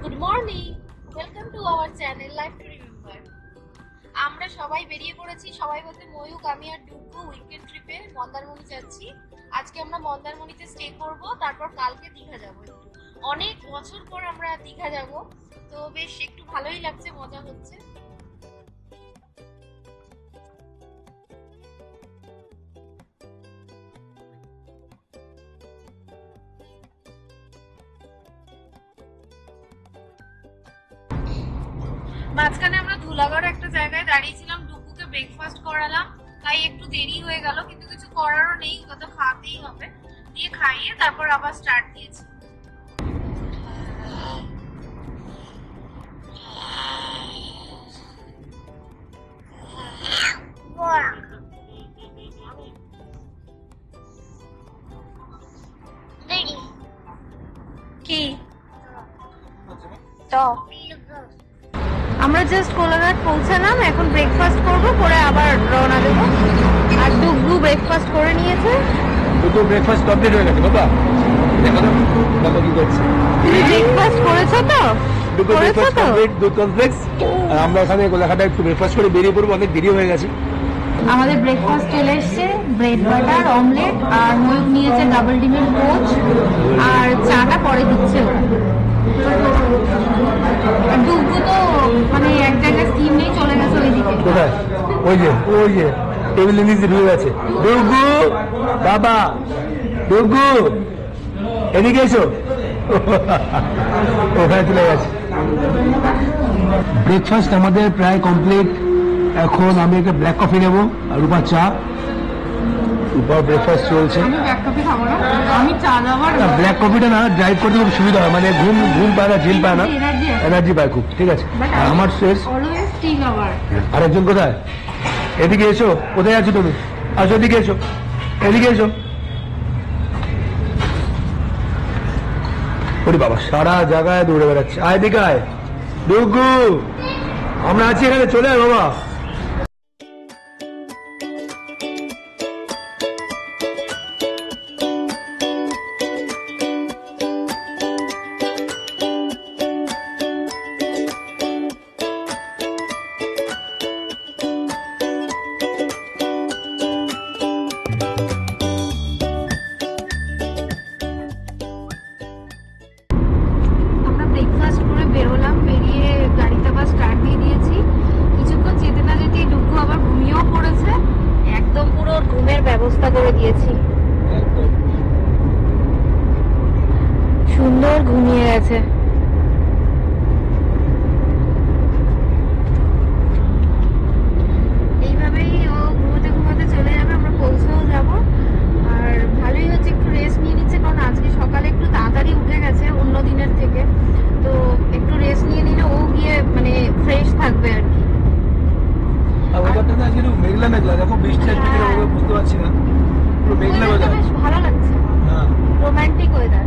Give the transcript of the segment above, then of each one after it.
Good morning, welcome to our channel life to remember. আমরা সবাই বেরিয়ে পড়েছি, সবাই বলতে ময়ূক, আমি আর ডুগু উইকেন্ড ট্রিপে মন্দারমণি যাচ্ছি। আজকে আমরা মন্দারমণিতে স্টে করব, তারপর কালকে দীঘা যাব। অনেক বছর পর আমরা দীঘা যাব, তো বেশ একটু ভালোই লাগছে, মজা হচ্ছে। মাঝখানে আমরা ধুলাগড় একটা জায়গায় দাঁড়িয়েছিলাম, ডুগুকে ব্রেকফাস্ট করালাম, তাই একটু দেরি হয়ে গেল, কিন্তু কিছু করারও নেই, ওটা তো খাওয়াতেই হবে। দিয়ে খাইয়ে তারপর আবার স্টার্ট দিয়েছি। কি তো আমরা জাস্ট কোলাঘাট পৌঁছালাম, এখন ব্রেকফাস্ট করব, করে আবার রওনা দেবো। আর ডুগু ব্রেকফাস্ট করে নিয়েছে। দুটো ব্রেকফাস্ট কমপ্লিট হয়ে গেছে বাবা। দেখো তো বাবা কি করছে। তুমি ব্রেকফাস্ট করেছো তো? দুটো ব্রেকফাস্ট কমপ্লিট, দুধ কমপ্লেক্স। আর আমরা এখানে কোলাঘাটে একটু ব্রেকফাস্ট করে বেরিয়ে পড়বো, অনেক দেরি হয়ে গেছে। আমাদের ব্রেকফাস্ট চলে এসছে, ব্রেড বাটার অমলেট, আর ময়ূক নিয়েছে ডাবল ডিমের পোচ, আর চাটা পরে দিচ্ছে ওরা। আর ডুগু তো মানে এক জায়গায় স্টিম নেই, চলে গেছে ওইদিকে। কোথায়? ওই যে টেবিলের নিচে ঢুকে গেছে। ডুগু বাবা, ডুগু এদিকে এসো। ওখানে চলে গেছে। ব্রেকফাস্ট আমাদের প্রায় কমপ্লিট। এখন আমি একটা ব্ল্যাক কফি নেবো আর রূপার চা। রূপার ব্রেকফাস্ট চলছে। আমি ব্ল্যাক কফি খাবো না, আমি চা খাবার। ব্ল্যাক কফিটা না ড্রাইভ করতে খুব সুবিধা হয়, মানে ঘুম পায় না, ঝিল পায় না, এনার্জি পায় খুব। ঠিক আছে, আর আমার শেষ। অলওয়েজ টি খাবার। আরেকজন কোথায়? এদিকে এসো। কোথায় আছো তুমি? আসো, এদিকে এসো, এদিকে এসো। ওরে বাবা, সারা জায়গায় দৌড়ে বেড়াচ্ছে। আয় এদিকে আয় ডুগু, আমরা আছি এখানে, চলে আয় বাবা। ব্রেকফাস্ট করে বেরোলাম, বেরিয়ে গাড়িতে আবার স্টার্ট দিয়ে দিয়েছি। কিছুক্ষণ যেতে না যেতেই ডুগু আবার ঘুমিয়েও পড়েছে, একদম পুরো ঘুমের ব্যবস্থা করে দিয়েছি। সুন্দর ঘুমিয়ে গেছে। এইভাবেই ও ঘুমোতে ঘুমোতে চলে যাবে, আমরা পৌঁছেও যাব। আর ভালোই হচ্ছে, একটু রেস্ট নিয়ে নিচ্ছে, কারণ আজকে সকালে একটু তাড়াতাড়ি উঠে গেছে অন্য দিনের থেকে, তো একটু রেস্ট নিয়ে নিলে ও গিয়ে মানে ফ্রেশ থাকবে আর কি। মেঘলা মেঘলা, দেখো বৃষ্টি আসবে কিনা বুঝতে পারছি না। পুরো মেঘলা ওয়েদার, বেশ ভালো লাগছে, রোমান্টিক ওয়েদার।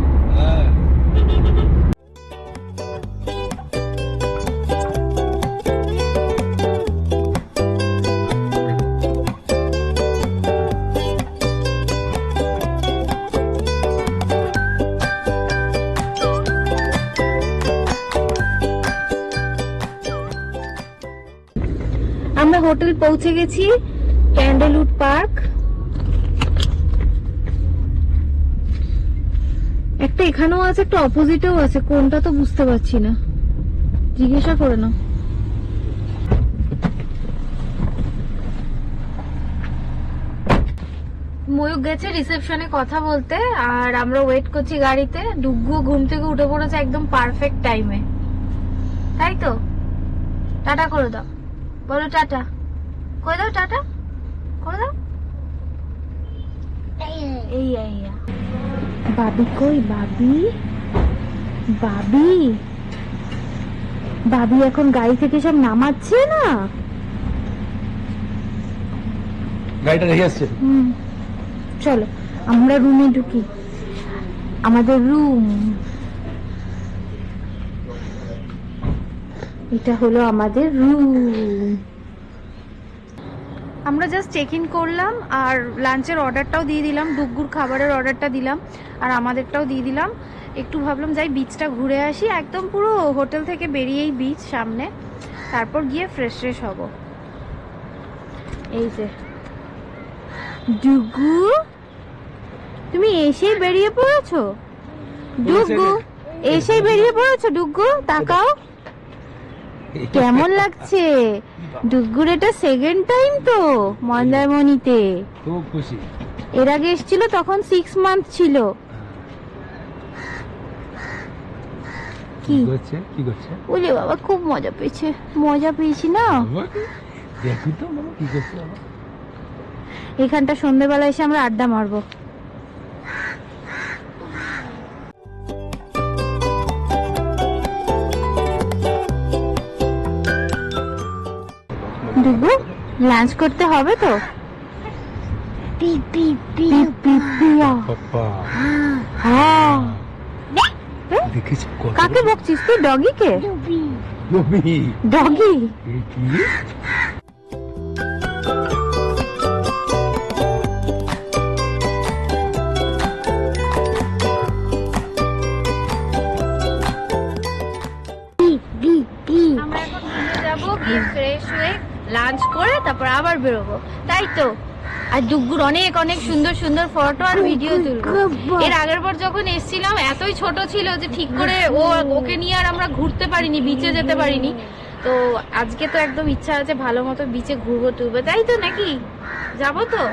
আমরা হোটেল পৌঁছে গেছি, ক্যান্ডেলউড পার্ক। একটা এখানেও আছে, একটা অপোজিটেও আছে, কোনটা তো বুঝতে পারছি না, জিজ্ঞাসা করে নাও। ময়ূক গেছে রিসেপশনে কথা বলতে, আর আমরা ওয়েট করছি গাড়িতে। ডুগু ঘুম থেকে উঠে পড়েছে একদম পারফেক্ট টাইমে, তাই তো? টাটা করে দাও, বলো টাটা করে দাও, টাটা করে দাও। এই বাবি কই? বাবি এখন গাড়ি থেকে সব নামাচ্ছে না, গাড়িটা রেখে আসছে। চলো আমরা রুমে ঢুকি, আমাদের রুম। এটা হলো আমাদের রুম। আমরা জাস্ট চেক ইন করলাম, আর লাঞ্চের অর্ডারটাও দিয়ে দিলাম, ডুগুর খাবারের অর্ডারটা দিলাম, আর আমাদেরটাও দিয়ে দিলাম। একটু ভাবলাম যাই বিচটা ঘুরে আসি, একদম পুরো হোটেল থেকে বেরিয়েই বিচ সামনে, তারপর গিয়ে ফ্রেশ হব। এই যে ডুগু, তুমি এসেই বেরিয়ে পড়েছো? ডুগু এসেই বেরিয়ে পড়েছো? ডুগু তাকাও, কেমন লাগছে? ডুগুর এটা সেকেন্ড টাইম তো মন্দারমণিতে, খুব খুশি। এর আগে এসেছিল তখন 6 মান্থ ছিল। কি করছে কি করছে? বলে বাবা খুব মজা পেয়েছি না। দেখি তো মামা কি করছে বাবা। এখানটা সন্ধ্যেবেলা এসে আমরা আড্ডা মারবো। ডুগু লাঞ্চ করতে হবে তো? পি পি পি পি পিয়া। পাপা হ্যাঁ দেখিস কাকে বকছিস তুই? ডগি কে? নবী ডগি। এই কি? আমরা এখন ঘুরতে যাবো, গিয়ে ফ্রেশ হয়ে লাঞ্চ করে তারপর আবার বেরোবো, তাই তো? আর ডুগুর অনেক অনেক সুন্দর সুন্দর ফটো আর ভিডিও তুলবো। এর আগের বার যখন এসেছিলাম এতই ছোট ছিল যে ঠিক করে ওকে নিয়ে আর আমরা ঘুরতে পারিনি, বিচে যেতে পারিনি। তো আজকে তো একদম ইচ্ছা আছে ভালো মতো বিচে ঘুরবো টুরবো, তাই তো নাকি? যাবো তো?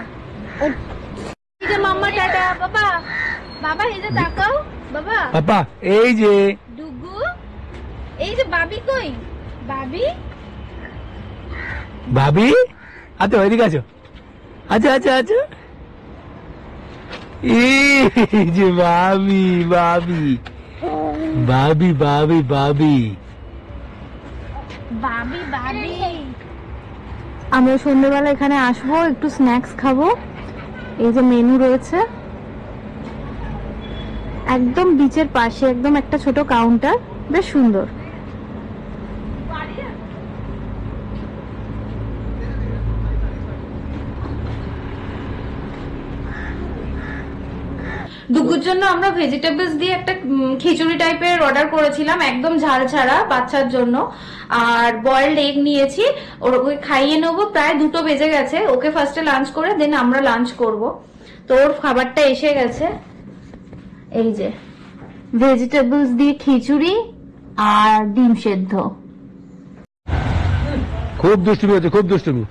এই যে মাম্মা টাটা। বাবা বাবা এই যে তাকাও বাবা। পাপা এই যে ডুগু, এই যে বাবি কই? বাবি ভাবি আচ্ছা ওইদিকে আছো। আচ্ছা আচ্ছা আচ্ছা এই যে ভাবি ভাবি ভাবি ভাবি ভাবি বাবি বাবি। আমরা সন্ধ্যেবেলা এখানে আসবো, একটু স্ন্যাক্স খাবো। এই যে মেনু রয়েছে, একদম বিচের পাশে, একদম একটা ছোট কাউন্টার, বেশ সুন্দর। দুপুর জন্য আমরা ভেজিটেবলস দিয়ে একটা খিচুড়ি টাইপের অর্ডার করেছিলাম, একদম ঝাল ছাড়া, বাচ্চার জন্য। আর বয়েলড এগ নিয়েছি, ওকে খাইয়ে নেবো। প্রায় 2টো বেজে গেছে, ওকে ফার্স্টে লাঞ্চ করে দেন আমরা লাঞ্চ করব। তো ওর খাবারটা এসে গেছে, এই যে ভেজিটেবলস দিয়ে খিচুড়ি আর ডিম সেদ্ধ। খুব দুষ্টুমি হচ্ছে, খুব দুষ্টুমি,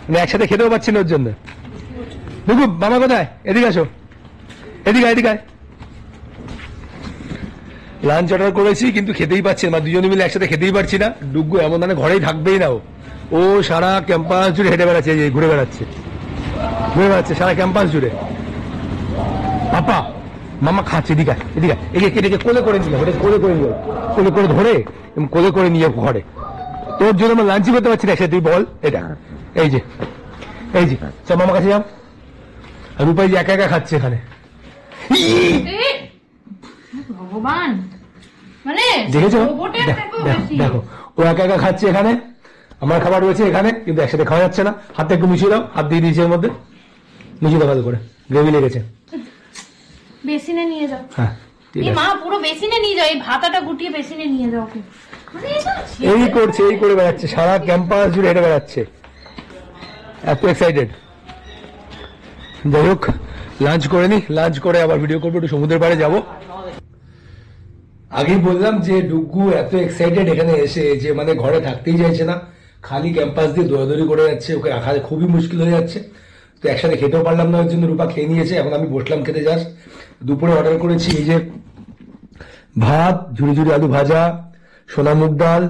মানে একসাথে খেতেও পাচ্ছি না ওর জন্য। দেখো মামা কোথায়? এদিকে আসো, এদিকে এদিকে। লাঞ্চ অর্ডার করেছি কিন্তু খেতেই পাচ্ছি না, দুজনে মিলে একসাথে খেতেই পারছি না। ডুগ্গু এমন মানে ঘরেই থাকবেই না, ও সারা ক্যাম্পাস জুড়ে হেঁটে বেড়াচ্ছে, এই যে ঘুরে বেড়াচ্ছে সারা ক্যাম্পাস জুড়ে। পাপা মামা খাচ্ছে, এদিকে এদিকে, এদিকে কোলে করে নিয়ে কোলে করে ধরে কোলে করে নিয়ে ঘরে। তোর জন্য আমরা লাঞ্চই করতে পারছি না একসাথে, তুই বল এটা। এই যে সব মামা কাছে যাও। আর রূপাই যে একা একা খাচ্ছে এখানে। ভগবান, মানে দেখেছো? দেখো ও একা একা খাচ্ছে এখানে, আমার খাবার রয়েছে এখানে, কিন্তু একসাথে খাওয়া যাচ্ছে না। হাতটা একটু মিশিয়ে দাও, হাত দিয়ে দিয়েছে এর মধ্যে, মিশিয়ে দাও ভালো করে, গ্রেভি লেগেছে। বেসিনে নিয়ে যাও। হ্যাঁ ঠিক এই আছে। মা পুরো বেসিনে নিয়ে যাও, এই ভাতাটা গুটিয়ে বেসিনে নিয়ে যাও ওকে। মানে এই করছে, এই করে বেড়াচ্ছে, সারা ক্যাম্পাস জুড়ে হেঁটে বেড়াচ্ছে, এত এক্সাইটেড। যাই হোক লাঞ্চ করে নি, লাঞ্চ করে আবার ভিডিও করবো, একটু সমুদ্রের পাড়ে যাবো। আগেই বললাম যে ডুগ্গু এত এক্সাইটেড এখানে এসে যে মানে ঘরে থাকতেই চাইছে না, খালি ক্যাম্পাস দিয়ে দৌড়াদৌড়ি করে যাচ্ছে, ওকে রাখা খুবই মুশকিল হয়ে যাচ্ছে। তো একসাথে খেতেও পারলাম না, ওর জন্য রূপা খেয়ে নিয়েছে। এখন আমি বসলাম খেতে। জাস্ট দুপুরে অর্ডার করেছি এই যে ভাত, ঝুড়ি আলু ভাজা, সোনা মুগ ডাল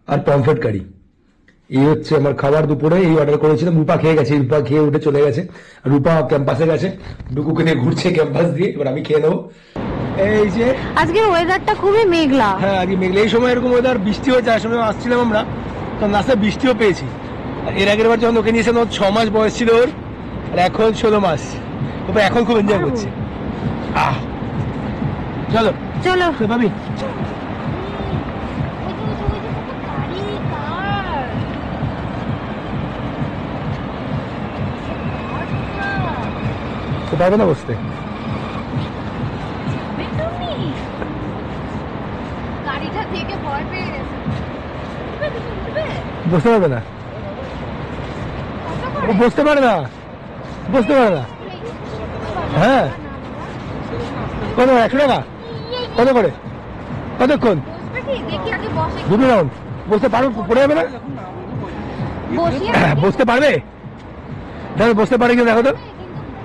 আর পমফ্রেট কারি। এই হচ্ছে আমার খাবার দুপুরে, এই অর্ডার করেছিলাম। রূপা খেয়ে গেছে, রূপা খেয়ে উঠে চলে গেছে। রূপা ক্যাম্পাসে গেছে, ডুগুকে নিয়ে ঘুরছে ক্যাম্পাস দিয়ে। এবার আমি খেয়ে নেবো। এই যে আজকের ওয়েদারটা খুবই মেঘলা। হ্যাঁ আজকে মেঘলা, এই সময় এরকম ওয়েদার, বৃষ্টি হয়েছে। আর সময় আসছিলাম আমরা, তখন রাস্তায় বৃষ্টিও পেয়েছি। আর এর আগের বার যখন ওকে নিয়েছিলাম, ওর 6 মাস বয়স ছিল ওর, আর এখন 16 মাস। ওকে এখন খুব এনজয় করছে। চলো চলো ভাবি। তো পারবে না বসতে। দেখে ভয় পেয়ে গেছে। বসতে পারবে না, ও বসতে পারে না, বসতে পারে না। হ্যাঁ কত 100 টাকা কত করে, কতক্ষণ? দেখি আগে বসে। 2 রাউন্ড বসতে পারবে, পড়ে যাবে না? বসিয়ে বসতে পারবে? দেখো বসতে পারে কিনা দেখো তো।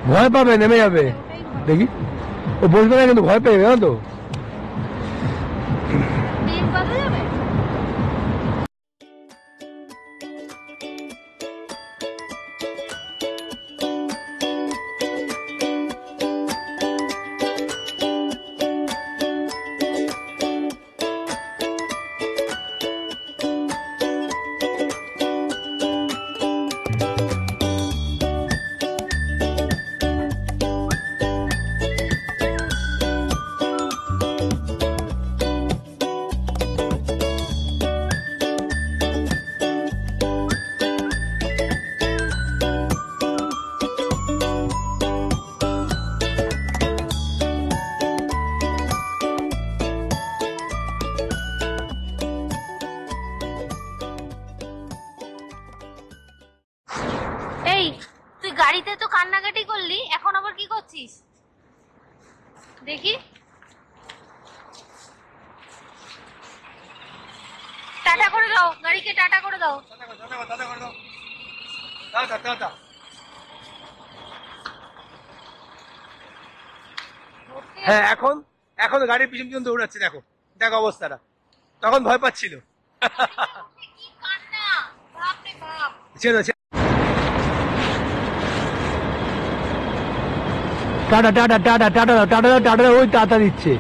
ভয় পাবে, নেমে যাবে। দেখি ও বসবে না কিন্তু ভয় পেয়ে জানো তো। বেশ বাজে যাবে। এই তুই গাড়িতে তো কান্নাকাটি করলি, এখন আবার কি করছিস দেখি? টাটা করে দাও, গাড়িকে টাটা করে দাও। হ্যাঁ এখন এখন গাড়ির পিছন পিছন দৌড়াচ্ছে, দেখো দেখো অবস্থাটা। তখন ভয় পাচ্ছিল। কি কান্না, বাপ রে বাপ। ছেড়ে tata tata tata tata tata tata, ওই টাটা দিচ্ছে।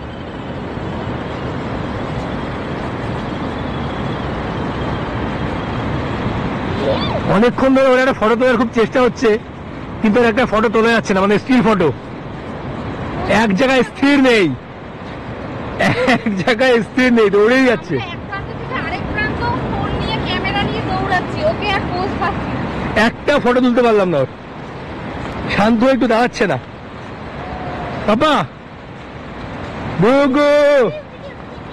অনেকক্ষণ ধরে ওর একটা ফটো তোলার খুব চেষ্টা হচ্ছে, কিন্তু ওর একটা ফটো তোলা যাচ্ছে না, মানে স্টিল ফটো। এক জায়গায় স্থির নেই, এক জায়গায় স্থির নেই, দৌড়েই যাচ্ছে। এক প্রান্ত থেকে আরেক প্রান্ত ফোন নিয়ে ক্যামেরা নিয়ে দৌড়াচ্ছি, ওকে আর পোজ পাচ্ছি না। একটা ফটো তুলতে পারলাম না ওর। শান্ত হয়ে একটু দাঁড়াচ্ছে না। বাবা গো,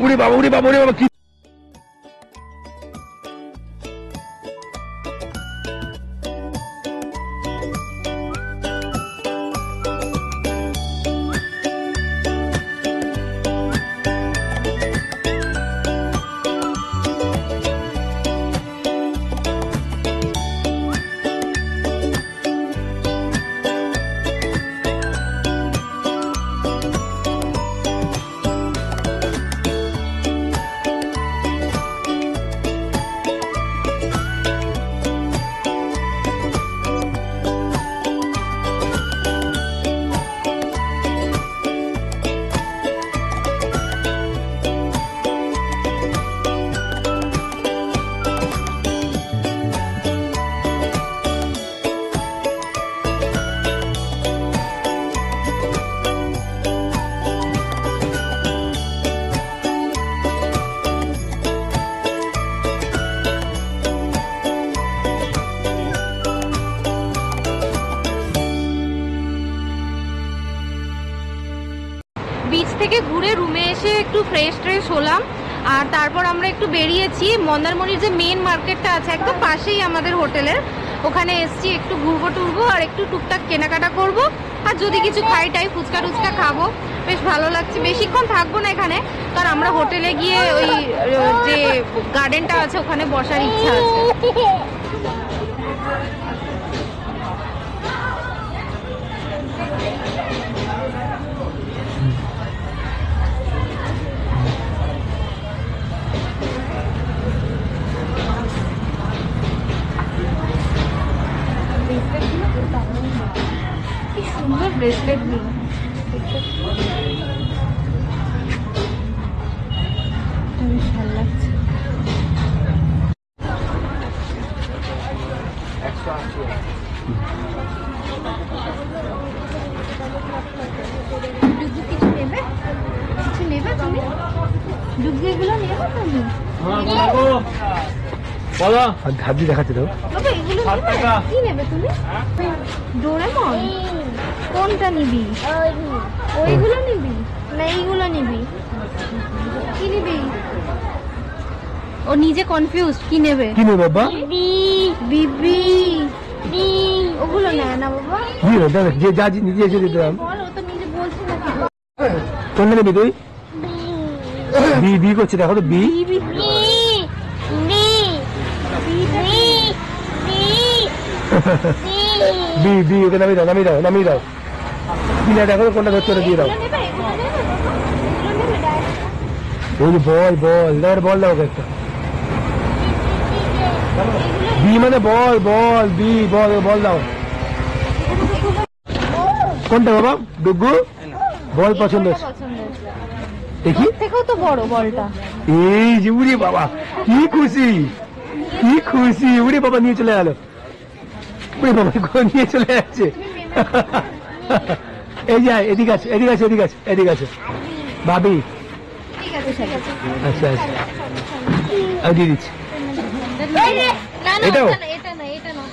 উড়ে বাবা উড়ে বাবা উড়ে বাবা, কি বিচ থেকে ঘুরে রুমে এসে একটু ফ্রেশ ট্রেশ হলাম, আর তারপর আমরা একটু বেরিয়েছি মন্দারমণির যে মেন মার্কেটটা আছে একদম পাশেই আমাদের হোটেলের, ওখানে এসছি একটু ঘুরবো টুরবো আর একটু টুকটাক কেনাকাটা করব, আর যদি কিছু খাই টাই ফুচকা টুচকা খাবো। বেশ ভালো লাগছে, বেশিক্ষণ থাকবো না এখানে, কারণ আমরা হোটেলে গিয়ে ওই যে গার্ডেনটা আছে ওখানে বসার ইচ্ছা আছে। কি সুন্দর ব্রেসলেট গুলো, বেশ ভালো লাগছে। ডুগু কিছু নেবে? কিছু নেবে তুমি? ডুগু এগুলো নেবে তুমি? বলো, হাতি দেখাচ্ছে তো। বাবা এগুলো নেবে? কি নেবে তুমি? ডোরেমন? কোনটা নিবি? ওইগুলো নিবি না এইগুলো নিবি? কি নিবি? ও নিজে কনফিউজ কি নেবে। কি নেবে বাবা? বিবি ওগুলো নেয় না বাবা। কি নেবে? যে যা নিজে এসে দিতে হবে। বল, ও তো নিজে বলছে না। কোনটা নেবি তুই? বি বি করছে, দেখো তো বি। বি বি ওকে নামিয়ে দাও, নামিয়ে দাও, নামিয়ে দাও। কি না দেখো তো কোনটা ধরছে ওটা দিয়ে দাও। ওই যে বল বল দাও, বল দাও ওকে একটা। বি মানে বল, বল বি বল, বল দাও। কোনটা বাবা? ডুগু বল পছন্দ হচ্ছে দেখি। থেকেও তো বড় বলটা। এই যে উড়ি বাবা, কি খুশি, কি খুশি। উড়ি বাবা নিয়ে চলে গেল। উড়ি বাবা নিয়ে চলে যাচ্ছে। এই যে এদিকে আছে, এদিকে আছে, এদিকে আছে, এদিকে আছে ভাবি। ঠিক আছে ঠিক আছে। আচ্ছা আচ্ছা, আমি দিয়ে দিচ্ছি। না না এটাও? এটা না, এটা না।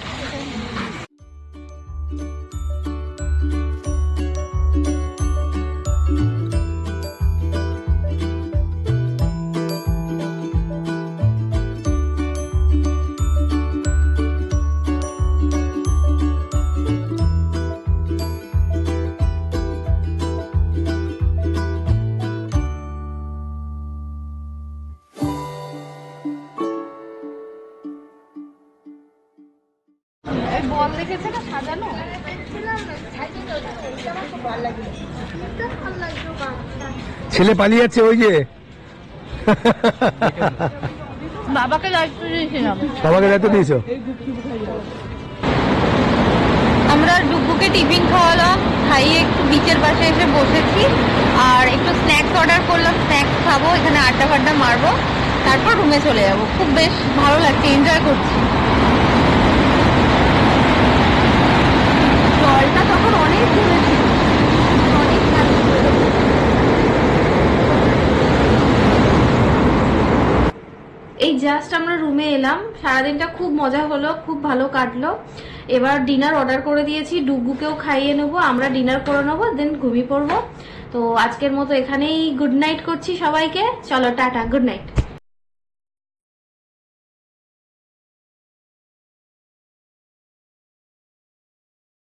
বল দেখেছে না সাজানো। ছেলে পালিয়ে যাচ্ছে ওই যে। বাবাকে দায়িত্ব দিয়েছিলাম। বাবাকে দায়িত্ব দিয়েছো? আমরা ডুগুকে টিফিন খাওয়ালাম, খাইয়ে একটু বিচের পাশে এসে বসেছি আর একটু স্ন্যাক্স অর্ডার করলাম। স্ন্যাক্স খাবো, এখানে আড্ডা ফাড্ডা মারবো, তারপর রুমে চলে যাবো। খুব বেশ ভালো লাগছে, এনজয় করছি। জলটা তখন অনেক দূরে ছিল, অনেক কাছে ছিল। এই জাস্ট আমরা রুমে এলাম। সারাদিনটা খুব মজা হলো, খুব ভালো কাটলো। এবার ডিনার অর্ডার করে দিয়েছি, ডুগুকেও খাইয়ে নেবো, আমরা ডিনার করে নেবো, দেন ঘুমিয়ে পড়বো। তো আজকের মতো এখানেই গুড নাইট করছি সবাইকে। চলো টাটা, গুড নাইট।